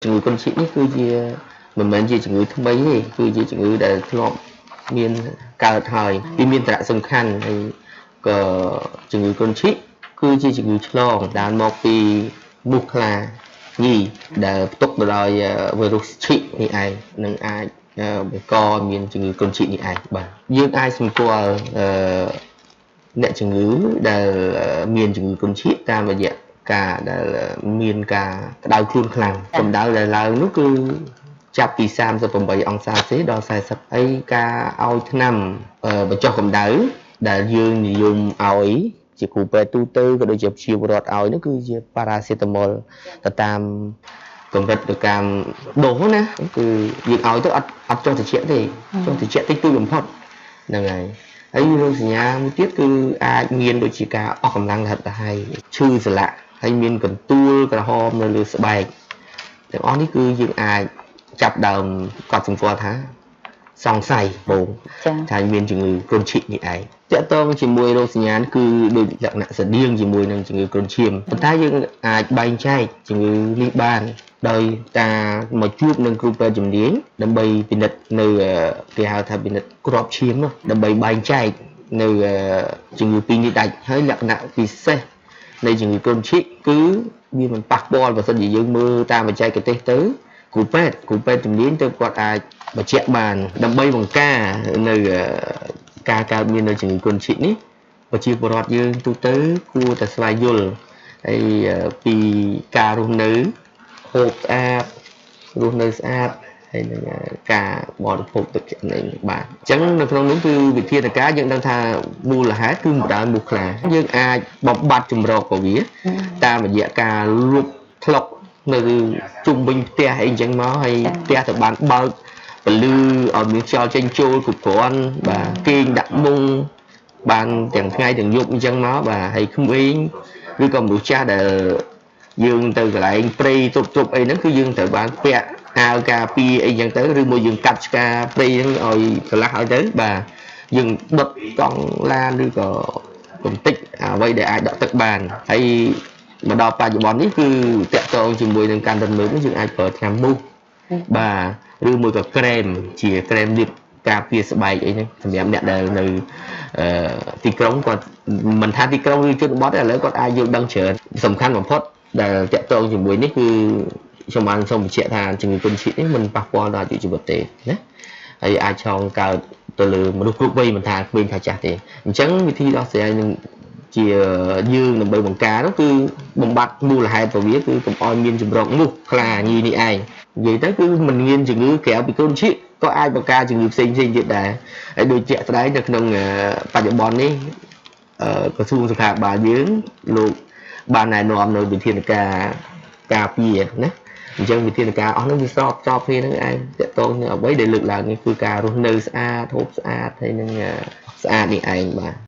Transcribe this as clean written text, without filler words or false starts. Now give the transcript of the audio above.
ជំងឺកុនឈិនេះគឺជាមិនមែនជាជំងឺថ្មីទេគឺជាជំងឺដែលធ្លាប់មានកើតហើយវាមានសារៈសំខាន់ហើយក៏ជំងឺកុនឈិគឺជាជំងឺឆ្លងដែលមកពីមូសខ្លាញីដែលផ្ទុកទៅដោយវីរុសឈិនេះឯងនឹងអាចបង្កមានជំងឺកុនឈិនេះឯងបាទយើងអាចសម្គាល់អ្នកជំងឺដែលមានជំងឺកុនឈិតាមរយៈការដែលមានការក្តៅខ្លួនខ្លាំងកម្ដៅដែលឡើងនោះគឺចាប់ពី38អង្សាសេដល់40ហើយការឲ្យថ្នាំបញ្ចុះកម្ដៅដែលយើងនិយមឲ្យជាគ្រូពេទ្យទូទៅក៏ដូចជាព្យាពលរដ្ឋឲ្យនោះគឺជាប៉ារ៉ាសេតាមុលទៅតាមកម្រិតទៅតាមដូសណាគឺយើងឲ្យទៅអត់ចុះត្រជាក់ទេចុះត្រជាក់តិចតួចបំផុតហ្នឹងហើយហើយរោគសញ្ញាមួយទៀតគឺអាចមានដូចជាការអស់កម្លាំងហិតទៅហើយឈឺសន្លាក់ហើយមានកន្ទួលក្រហមនៅលើស្បែកទាំងអស់នេះគឺយើងអាចចាប់ដើមកត់សម្គាល់ថាសង្ស័យបងថាមានជំងឺកុនឈិនេះឯងតើតើជាមួយរោគសញ្ញាគឺដូចលក្ខណៈស្តៀងជាមួយនឹងជំងឺកុនឈាមប៉ុន្តែយើងអាចបែងចែកជំងឺនេះបានដោយការមកជួបនឹងគ្រូពេទ្យជំនាញដើម្បីពិនិត្យនៅគេហៅថាពិនិត្យគ្រាប់ឈាមដើម្បីបែងចែកនៅជំងឺពីរនេះដាច់ហើយលក្ខណៈពិសេសនៃជំងឺកុនឈិគឺវាមិនប៉ះពាល់បើសិនជាយើងមើលតាមបច្ចេកទេសទៅគ្រូពេទ្យជំនាញទៅគាត់អាចបញ្ជាក់បានដើម្បីបង្ការនៅការកើតមាននៅជំងឺកុនឈិនេះប្រជាពលរដ្ឋយើងទូទៅគួរតែស្វែងយល់ហើយពីការរស់នៅហូបស្អាតរស់នៅស្អាតហើយនឹងការបរិភោគទឹកនេះបាទអញ្ចឹងនៅក្នុងនោះគឺវិធានការយើងដឹងថាមូលហេតុគឺបណ្ដាលមូសខ្លាយើងអាចបំបត្តិចម្រោគរបស់វាតាមរយៈការលុបថ្លុកនៅជុំវិញផ្ទះអីអញ្ចឹងមកហើយផ្ទះទៅបានបើកពលឺឲ្យមានខ្យល់ចេញចូលគ្រប់គ្រាន់បាទគេងដាក់មុងបានទាំងថ្ងៃទាំងយប់អញ្ចឹងមកបាទហើយក្មេងឬក៏មនុស្សចាស់ដែលយើងទៅកន្លែងព្រៃទប់អីហ្នឹងគឺយើងត្រូវបានពាក់អាវការពារអីចឹងទៅឬមួយយើងកាប់ឆ្ការព្រៃហ្នឹងឲ្យឆ្លាស់ឲ្យទៅបាទយើងដុតកង់ឡានឬក៏កំតិចអ្វីដែលអាចដកទឹកបានហើយមកដល់បច្ចុប្បន្ននេះគឺតាក់ទងជាមួយនឹងការដុតមើលនេះយើងអាចប្រើថ្នាំមូសបាទឬមួយក៏ក្រែមជាក្រែមលាបការពារស្បែកអីហ្នឹងសម្រាប់អ្នកដែលនៅទីក្រុងគាត់មិនថាទីក្រុងឬជនបទទេឥឡូវគាត់អាចយល់ដឹងច្រើនសំខាន់បំផុតដែលតាក់ទងជាមួយនេះគឺខ្ញុំបានសូមបញ្ជាក់ថាជំងឺកុនឈិនេះមិនប៉ះពាល់ដល់អាយុជីវិតទេណាហើយអាចឆ្លងកើតទៅលើមនុស្សគ្រប់វ័យមិនថាក្មេងថាចាស់ទេអញ្ចឹងវិធីដោះស្រាយនឹងជាយើងដើម្បីបង្ការនោះគឺបំបត្តិមូលហេតុរបស់វាគឺកុំឲ្យមានចម្រោគមូសខ្លាញីនេះឯងនិយាយទៅគឺមិនមានជំងឺក្រៅពីកុនឈិក៏អាចបង្ការជំងឺផ្សេងទៀតដែរហើយដូចជាក់ស្ដែងនៅក្នុងបច្ចុប្បន្ននេះក្រសួងសុខាភិបាលយើងលោកបានណែនាំនៅវិធានការការពារណាអញ្ចឹងវិធានការអស់នោះវាស្របគ្នានឹងឯងតកតងនឹងអ្វីដែលលើកឡើងនេះគឺការរស់នៅស្អាតហូបស្អាតហើយនឹងស្អាតនេះឯងបាទ